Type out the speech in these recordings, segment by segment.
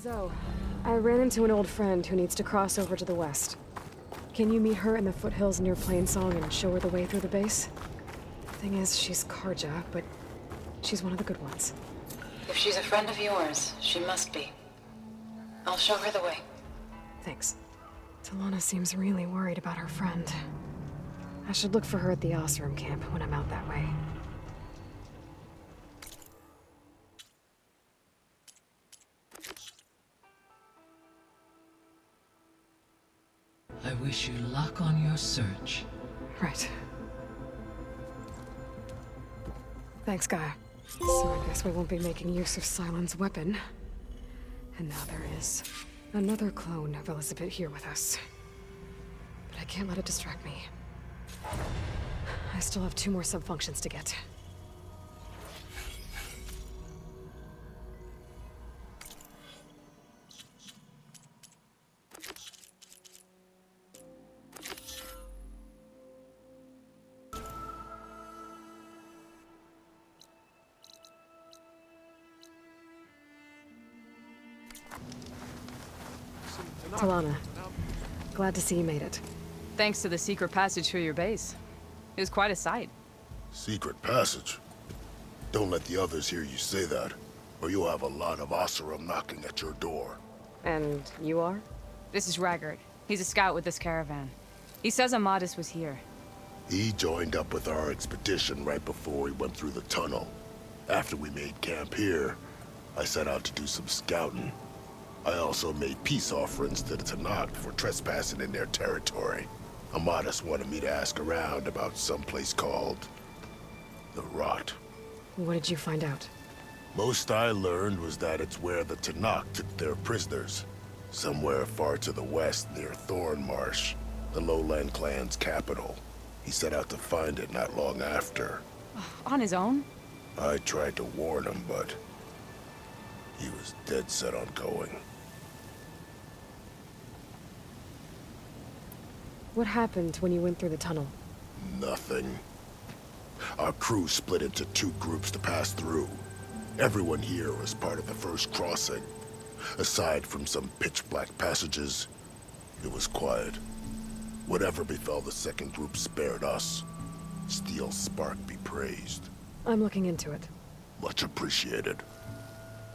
Zoe, I ran into an old friend who needs to cross over to the west. Can you meet her in the foothills near Plainsong and show her the way through the base? Thing is, she's Karja, but she's one of the good ones. If she's a friend of yours, she must be. I'll show her the way. Thanks. Talana seems really worried about her friend. I should look for her at the Osram camp when I'm out that way. I wish you luck on your search. Right. Thanks, Gaia. So I guess we won't be making use of Sylens' weapon. And now there is another clone of Elizabeth here with us. But I can't let it distract me. I still have 2 more sub-functions to get. Talana, glad to see you made it. Thanks to the secret passage through your base. It was quite a sight. Secret passage? Don't let the others hear you say that, or you'll have a lot of Oseram knocking at your door. And you are? This is Raggard. He's a scout with this caravan. He says Amadis was here. He joined up with our expedition right before we went through the tunnel. After we made camp here, I set out to do some scouting. I also made peace offerings to the Tanakh for trespassing in their territory. Amadis wanted me to ask around about some place called the Rot. What did you find out? Most I learned was that it's where the Tanakh took their prisoners. Somewhere far to the west near Thornmarsh, the Lowland clan's capital. He set out to find it not long after. On his own? I tried to warn him, but he was dead set on going. What happened when you went through the tunnel? Nothing. Our crew split into 2 groups to pass through. Everyone here was part of the first crossing. Aside from some pitch-black passages, it was quiet. Whatever befell the second group spared us. Steel Spark be praised. I'm looking into it. Much appreciated.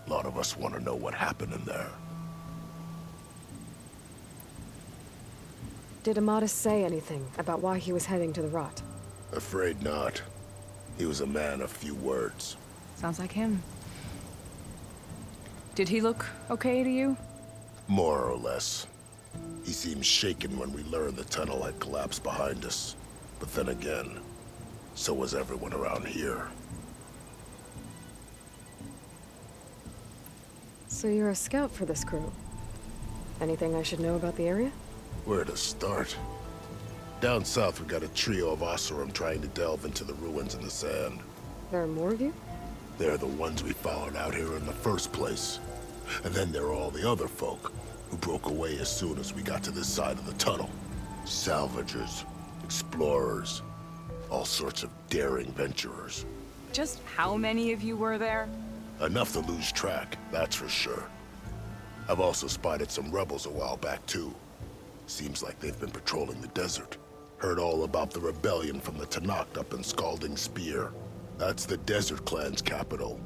A lot of us want to know what happened in there. Did Amadis say anything about why he was heading to the Rot? Afraid not. He was a man of few words. Sounds like him. Did he look okay to you? More or less. He seemed shaken when we learned the tunnel had collapsed behind us. But then again, so was everyone around here. So you're a scout for this crew? Anything I should know about the area? Where to start? Down south, we got a trio of Oseram trying to delve into the ruins in the sand. There are more of you? They're the ones we followed out here in the first place. And then there are all the other folk, who broke away as soon as we got to this side of the tunnel. Salvagers, explorers, all sorts of daring venturers. Just how many of you were there? Enough to lose track, that's for sure. I've also spotted some rebels a while back, too. Seems like they've been patrolling the desert. Heard all about the rebellion from the Tanakh up in Scalding Spear. That's the Desert Clan's capital,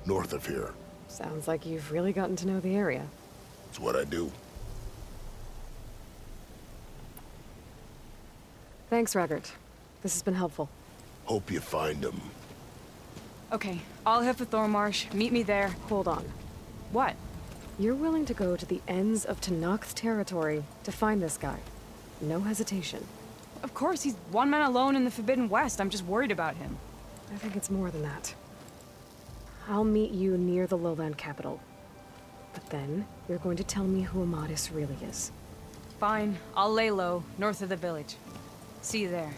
north of here. Sounds like you've really gotten to know the area. It's what I do. Thanks, Raggart. This has been helpful. Hope you find him. Okay, I'll head for Thornmarsh. Meet me there. Hold on. What? You're willing to go to the ends of Tanakh's territory to find this guy. No hesitation. Of course, he's one man alone in the Forbidden West. I'm just worried about him. I think it's more than that. I'll meet you near the lowland capital. But then, you're going to tell me who Amadis really is. Fine, I'll lay low, north of the village. See you there.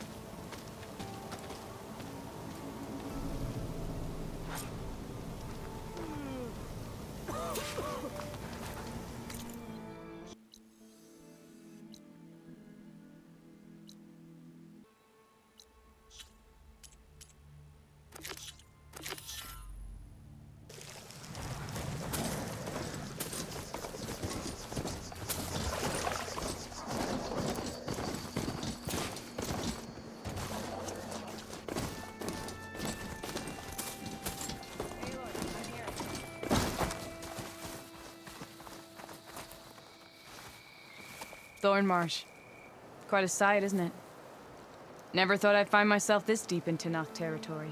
Thornmarsh. Quite a sight, isn't it? Never thought I'd find myself this deep in Tanakh territory.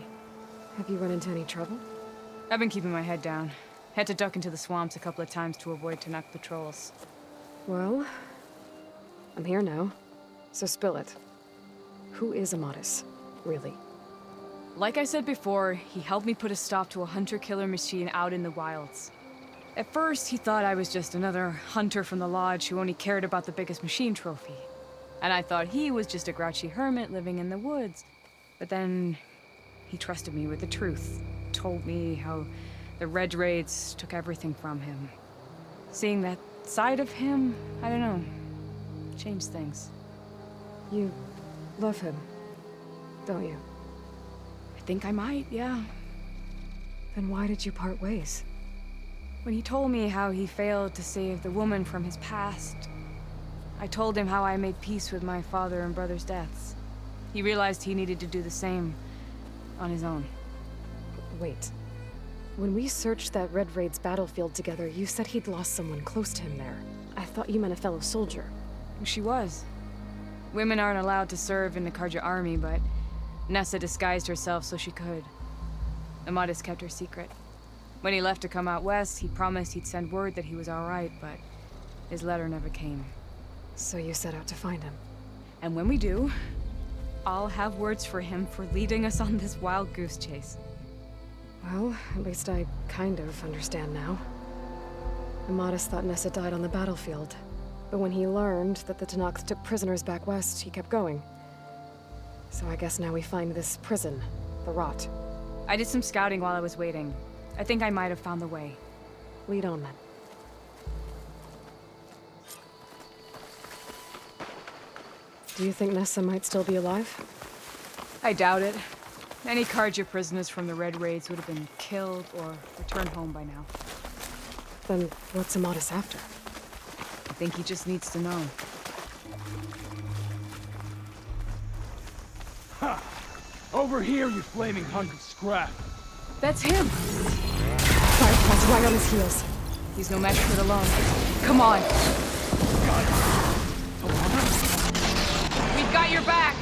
Have you run into any trouble? I've been keeping my head down. Had to duck into the swamps a couple of times to avoid Tanakh patrols. Well, I'm here now, so spill it. Who is Amadis, really? Like I said before, he helped me put a stop to a hunter-killer machine out in the wilds. At first, he thought I was just another hunter from the lodge who only cared about the biggest machine trophy. And I thought he was just a grouchy hermit living in the woods. But then, he trusted me with the truth. Told me how the Red Raids took everything from him. Seeing that side of him, I don't know, changed things. You love him, don't you? I think I might, yeah. Then why did you part ways? When he told me how he failed to save the woman from his past, I told him how I made peace with my father and brother's deaths. He realized he needed to do the same on his own. Wait. When we searched that Red Raid's battlefield together, you said he'd lost someone close to him there. I thought you meant a fellow soldier. She was. Women aren't allowed to serve in the Karja army, but Nessa disguised herself so she could. Amadis kept her secret. When he left to come out west, he promised he'd send word that he was all right, but his letter never came. So you set out to find him. And when we do, I'll have words for him for leading us on this wild goose chase. Well, at least I kind of understand now. Amadis thought Nessa died on the battlefield, but when he learned that the Tanakh took prisoners back west, he kept going. So I guess now we find this prison, the Rot. I did some scouting while I was waiting. I think I might have found the way. Lead on then. Do you think Nessa might still be alive? I doubt it. Any Karja prisoners from the Red Raids would have been killed or returned home by now. Then what's Amadis after? I think he just needs to know. Ha! Over here, you flaming hunk of scrap! That's him! Firefly's right on his heels. He's no match for it alone. Come on! We've got your back!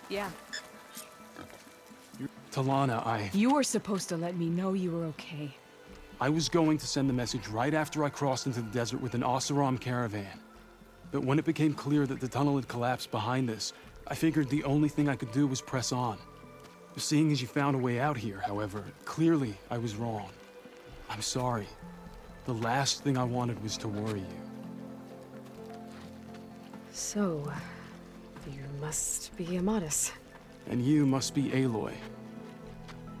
Yeah. Talana, You were supposed to let me know you were okay. I was going to send the message right after I crossed into the desert with an Oseram caravan. But when it became clear that the tunnel had collapsed behind us, I figured the only thing I could do was press on. Seeing as you found a way out here, however, clearly I was wrong. I'm sorry. The last thing I wanted was to worry you. So, you must be Amadis. And you must be Aloy.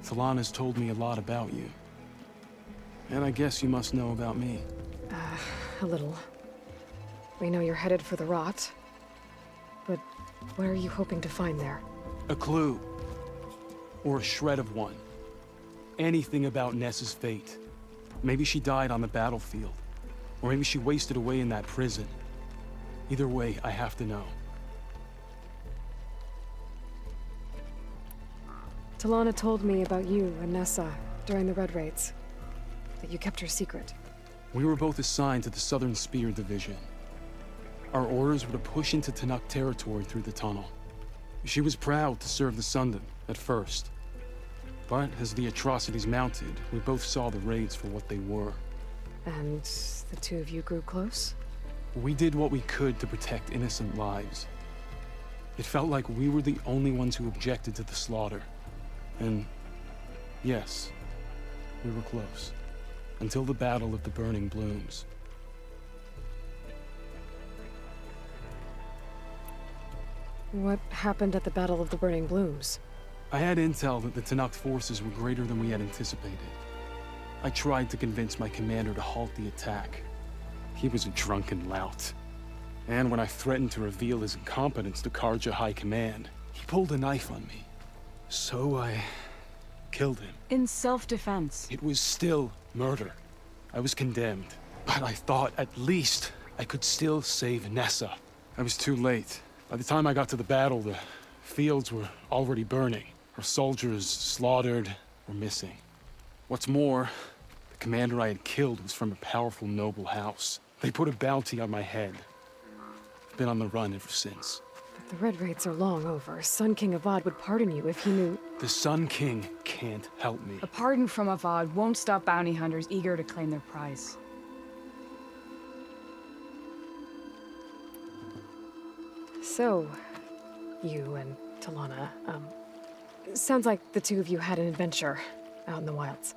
Talana's told me a lot about you. And I guess you must know about me. A little. We know you're headed for the rot. But what are you hoping to find there? A clue. Or a shred of one. Anything about Nessa's fate. Maybe she died on the battlefield. Or maybe she wasted away in that prison. Either way, I have to know. Talana told me about you and Nessa during the Red Raids. That you kept her secret. We were both assigned to the Southern Spear Division. Our orders were to push into Tanakh territory through the tunnel. She was proud to serve the Sundom at first. But as the atrocities mounted, we both saw the raids for what they were. And the two of you grew close? We did what we could to protect innocent lives. It felt like we were the only ones who objected to the slaughter. And yes, we were close. Until the Battle of the Burning Blooms. What happened at the Battle of the Burning Blooms? I had intel that the Tanakh forces were greater than we had anticipated. I tried to convince my commander to halt the attack. He was a drunken lout. And when I threatened to reveal his incompetence to Karja High Command, he pulled a knife on me. So I killed him. In self-defense. It was still murder. I was condemned. But I thought at least I could still save Nessa. I was too late. By the time I got to the battle, the fields were already burning. Our soldiers slaughtered or missing. What's more, the commander I had killed was from a powerful noble house. They put a bounty on my head. I've been on the run ever since. But the Red Raids are long over. Sun King Avad would pardon you if he knew... The Sun King can't help me. A pardon from Avad won't stop bounty hunters eager to claim their prize. So, you and Talana, sounds like the two of you had an adventure out in the wilds.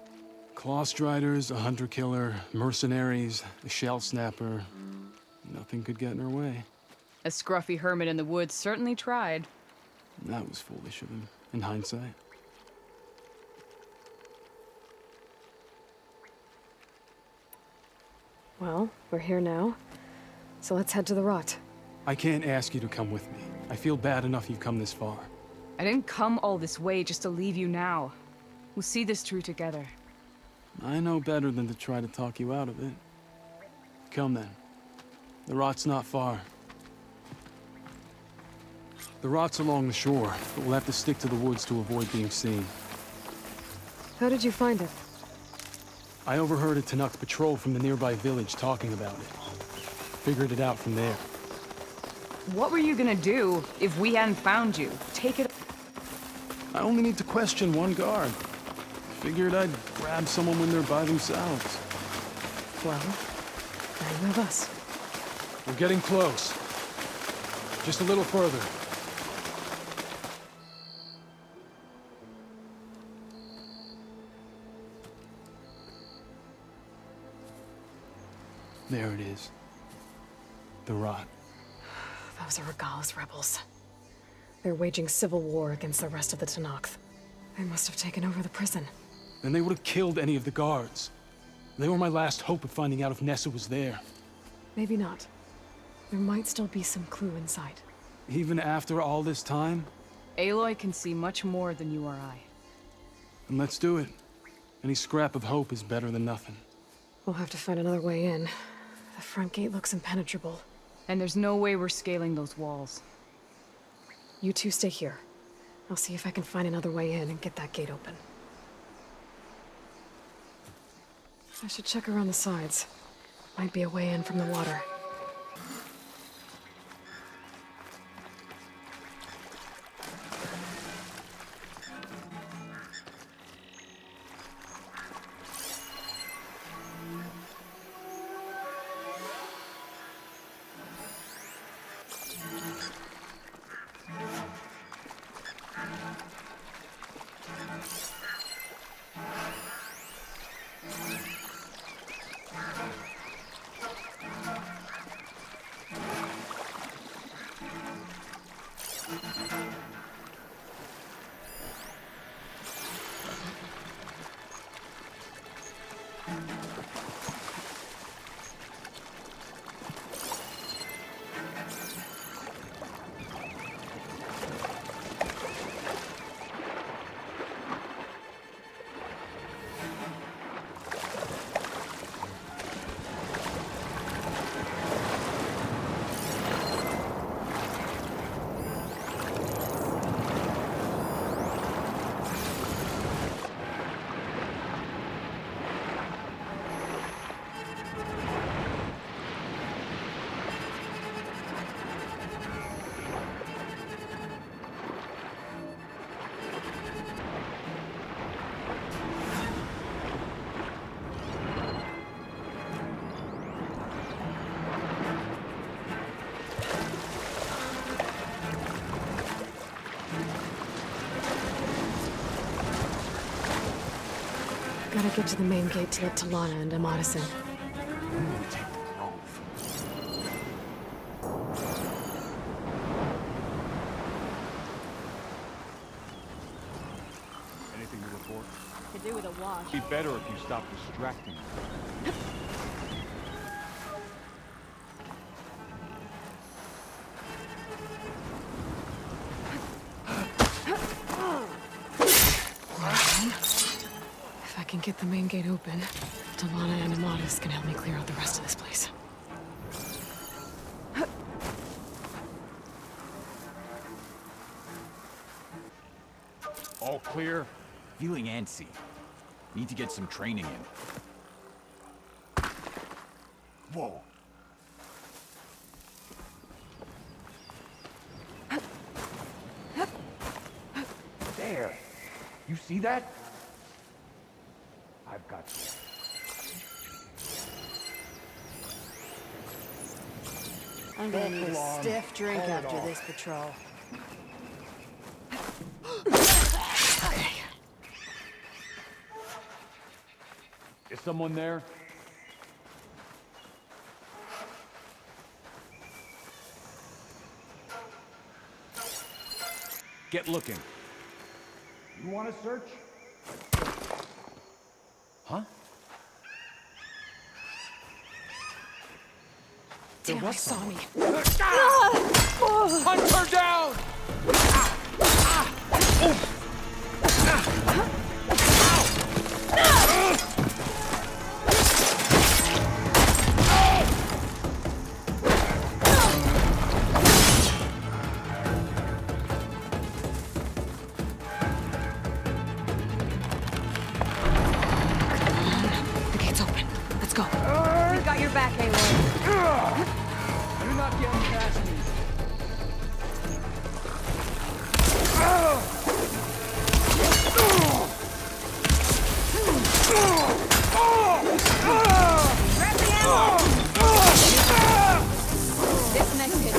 Clawstriders, a hunter-killer, mercenaries, a shell snapper. Nothing could get in her way. A scruffy hermit in the woods certainly tried. That was foolish of him, in hindsight. Well, we're here now, so let's head to the rot. I can't ask you to come with me. I feel bad enough you've come this far. I didn't come all this way just to leave you now. We'll see this through together. I know better than to try to talk you out of it. Come then. The rot's not far. The rot's along the shore, but we'll have to stick to the woods to avoid being seen. How did you find it? I overheard a Tanakh patrol from the nearby village talking about it. Figured it out from there. What were you gonna do if we hadn't found you? Take it... I only need to question one guard. Figured I'd grab someone when they're by themselves. Well, now you have us. We're getting close. Just a little further. There it is. The rot. Those are Regal's rebels. They're waging civil war against the rest of the Tanakh. They must have taken over the prison. Then they would have killed any of the guards. They were my last hope of finding out if Nessa was there. Maybe not. There might still be some clue inside. Even after all this time? Aloy can see much more than you or I. Then let's do it. Any scrap of hope is better than nothing. We'll have to find another way in. The front gate looks impenetrable. And there's no way we're scaling those walls. You two stay here. I'll see if I can find another way in and get that gate open. I should check around the sides. Might be a way in from the water. Gotta get to the main gate to let Talana and Amadis in. Take the grove. Anything to report? To do with a wash. Be better if you stop distracting me. If I can get the main gate open, Talana and Amadis can help me clear out the rest of this place. All clear? Feeling antsy. Need to get some training in. Whoa. There. You see that? I've got you. I'm gonna need a stiff drink after this patrol. Is someone there? Get looking. You want to search? Huh? Damn, he saw me. Hunt her down! The gate's open. Let's go. We've got your back, Aloy. You're not getting past me. Grab the ammo! This next hit.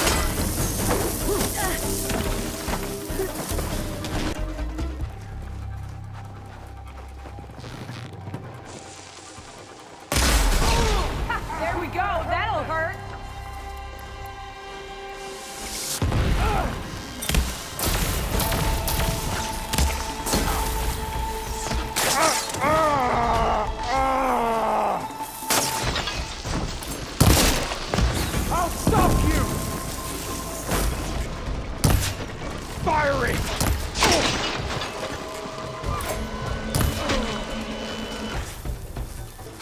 There we go. That'll hurt. I'll stop you! Firing!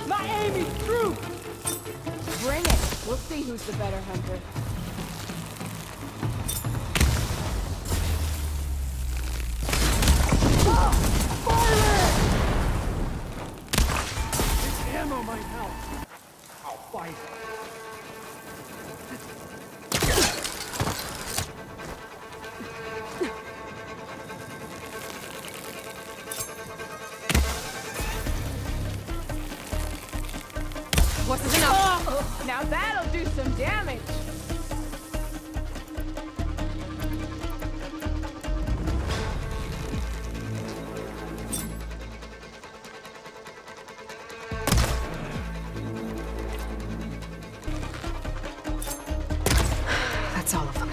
My aim is true. Bring it. We'll see who's the better hunter. Ammo might help. I'll fight. What's enough? Now that'll do some damage. That's all of them.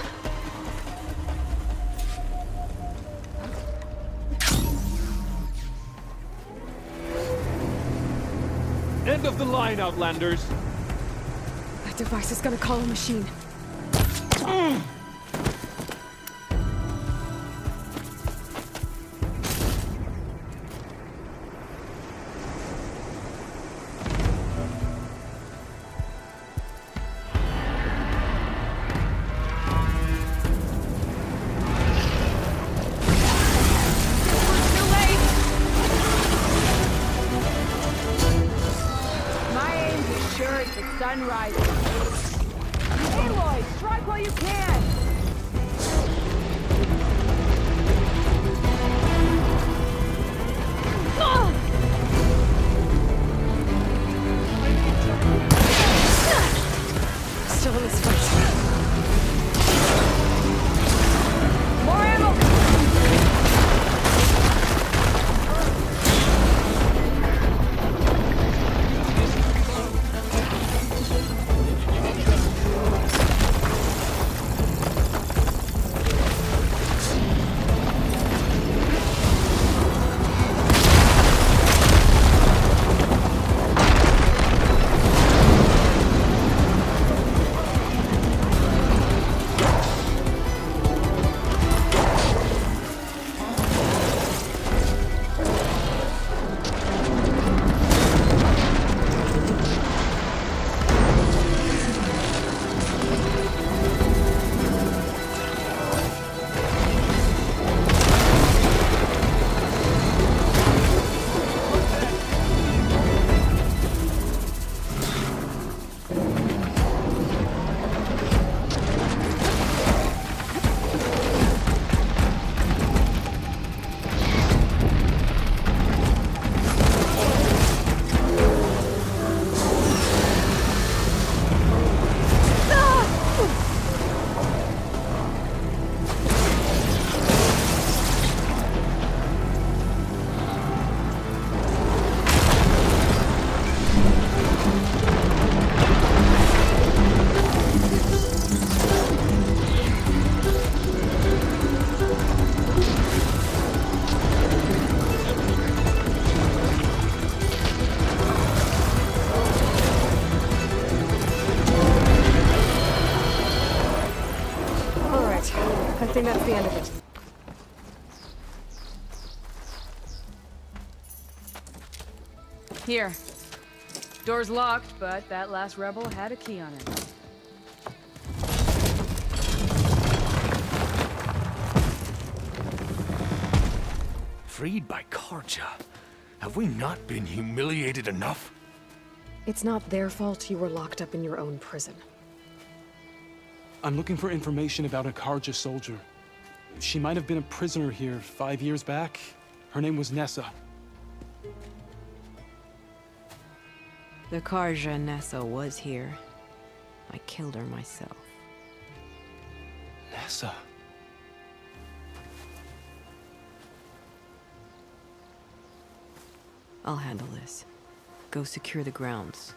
End of the line, Outlanders. That device is gonna call a machine. Too late. My aim is sure as the sun rises. Aloy, strike while you can. Still in this fight. More ammo. I think that's the end of it. Here. Door's locked, but that last rebel had a key on it. Freed by Karja. Have we not been humiliated enough? It's not their fault you were locked up in your own prison. I'm looking for information about a Karja soldier. She might have been a prisoner here 5 years back. Her name was Nessa. The Karja Nessa was here. I killed her myself. Nessa? I'll handle this. Go secure the grounds.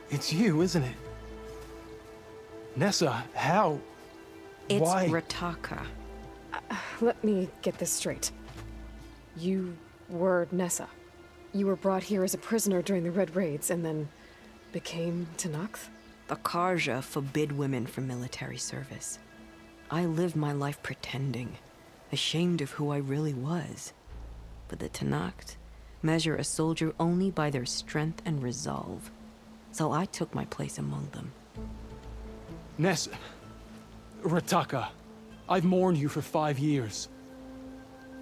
It's you, isn't it? Nessa, how? It's Why? Rataka. Let me get this straight. You were Nessa. You were brought here as a prisoner during the Red Raids and then became Tenakth? The Karja forbid women from military service. I lived my life pretending, ashamed of who I really was. But the Tenakth measure a soldier only by their strength and resolve. So I took my place among them. Nessa. Rataka. I've mourned you for 5 years.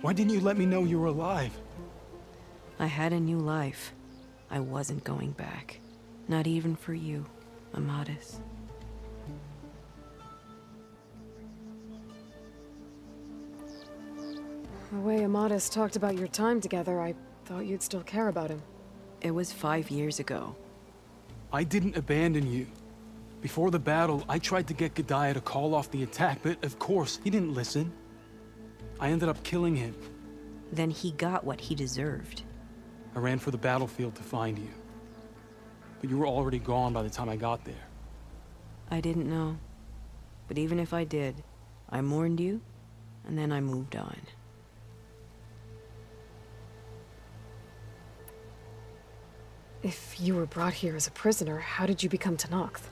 Why didn't you let me know you were alive? I had a new life. I wasn't going back. Not even for you, Amadis. The way Amadis talked about your time together, I thought you'd still care about him. It was 5 years ago. I didn't abandon you. Before the battle, I tried to get G'daiah to call off the attack, but of course, he didn't listen. I ended up killing him. Then he got what he deserved. I ran for the battlefield to find you. But you were already gone by the time I got there. I didn't know. But even if I did, I mourned you, and then I moved on. If you were brought here as a prisoner, how did you become Tenakth?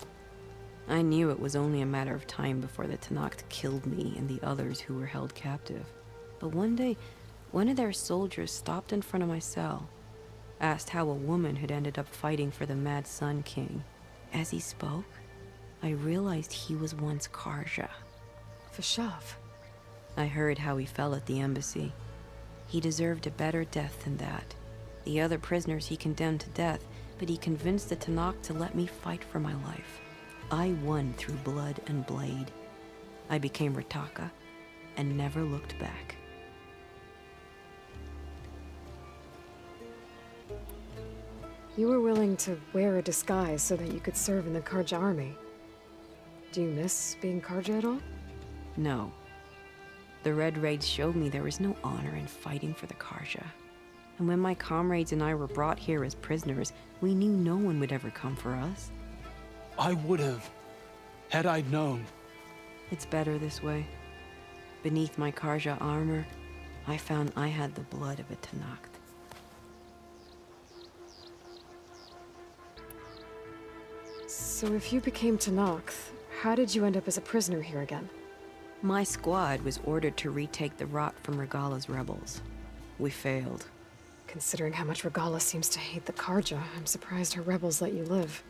I knew it was only a matter of time before the Tenakth killed me and the others who were held captive. But one day, one of their soldiers stopped in front of my cell, asked how a woman had ended up fighting for the Mad Sun King. As he spoke, I realized he was once Karja. Vashav. I heard how he fell at the embassy. He deserved a better death than that. The other prisoners he condemned to death, but he convinced the Tenakth to let me fight for my life. I won through blood and blade. I became Rataka and never looked back. You were willing to wear a disguise so that you could serve in the Karja army. Do you miss being Karja at all? No. The Red Raids showed me there was no honor in fighting for the Karja. And when my comrades and I were brought here as prisoners, we knew no one would ever come for us. I would have, had I known. It's better this way. Beneath my Karja armor, I found I had the blood of a Tenakth. So if you became Tenakth, how did you end up as a prisoner here again? My squad was ordered to retake the Rot from Regala's rebels. We failed. Considering how much Regala seems to hate the Karja, I'm surprised her rebels let you live.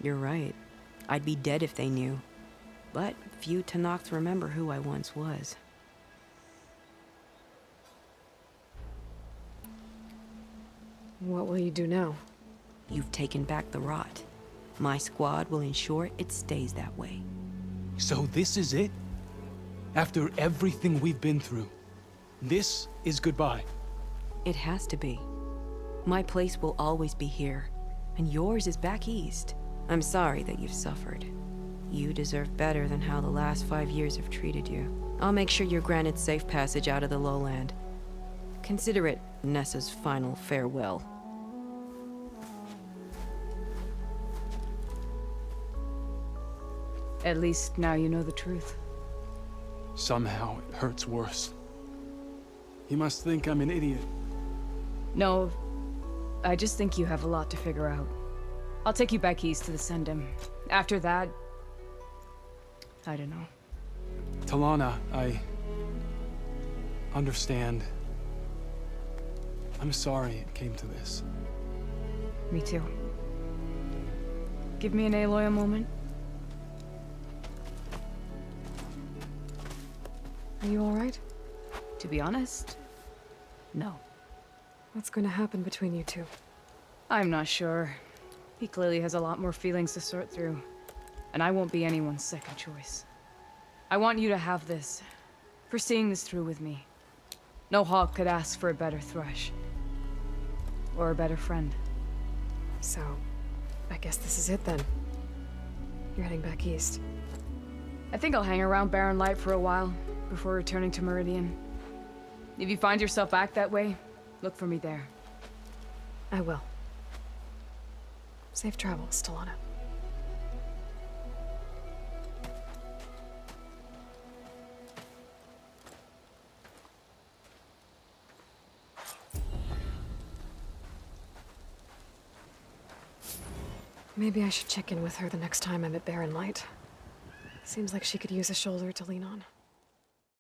You're right. I'd be dead if they knew. But few Tenakth remember who I once was. What will you do now? You've taken back the Rot. My squad will ensure it stays that way. So this is it? After everything we've been through, this is goodbye. It has to be. My place will always be here, and yours is back east. I'm sorry that you've suffered. You deserve better than how the last 5 years have treated you. I'll make sure you're granted safe passage out of the lowland. Consider it Nessa's final farewell. At least now you know the truth. Somehow it hurts worse. He must think I'm an idiot. No, I just think you have a lot to figure out. I'll take you back east to the Sendem. After that, I don't know. Talana, I understand. I'm sorry it came to this. Me too. Give me an Aloy a moment. Are you alright? To be honest, no. What's going to happen between you two? I'm not sure. He clearly has a lot more feelings to sort through. And I won't be anyone's second choice. I want you to have this. For seeing this through with me. No hawk could ask for a better thrush. Or a better friend. So, I guess this is it then. You're heading back east. I think I'll hang around Barren Light for a while, before returning to Meridian. If you find yourself back that way, look for me there. I will. Safe travels, Talana. Maybe I should check in with her the next time I'm at Barren Light. Seems like she could use a shoulder to lean on.